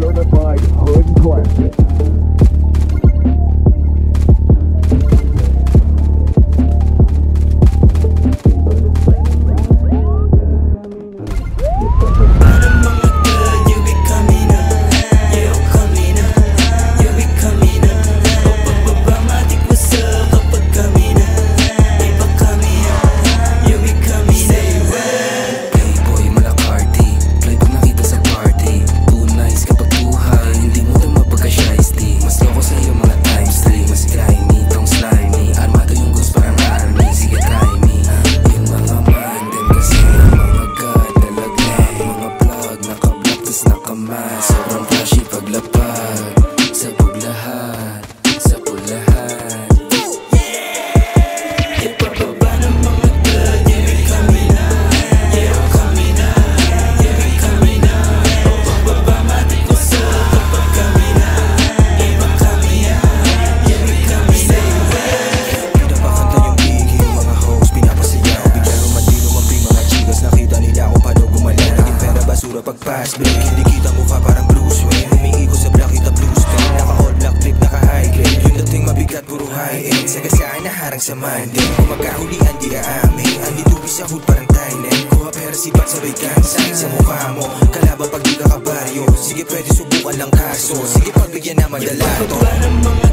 certified hood classic. Sobrang flashy paglapag, sabog lahat, sabog lahat. Ipababa ng mga blood, yeah, kami na, yeah, kami na, yeah, kami na. Pababa matik ko sa kapag kami na, iba kami na, yeah, kami na. Pinapakanta yung biggie, mga hoes, pinapasayaw. Bigla lumandi mga chicas, nakita nila kung paano gumala. Naging pera basura pag fast break, hindi kita mukha parang Bruce Wayne. Umiikot sa black, kita blue stain. Naka all black flip, naka high grade. Yung dating mabigat, puro high end. Sagasaan na harang sa Monday. Kung magkahulian, di aamin. Anditubi sa hood parang Thailand. Kuha pera sipat, sabay kansay sa mukha mo. Kalaban pag di ka kabaryo. Sige pwede subukan lang kaso. Sige pagbigyan na madala to.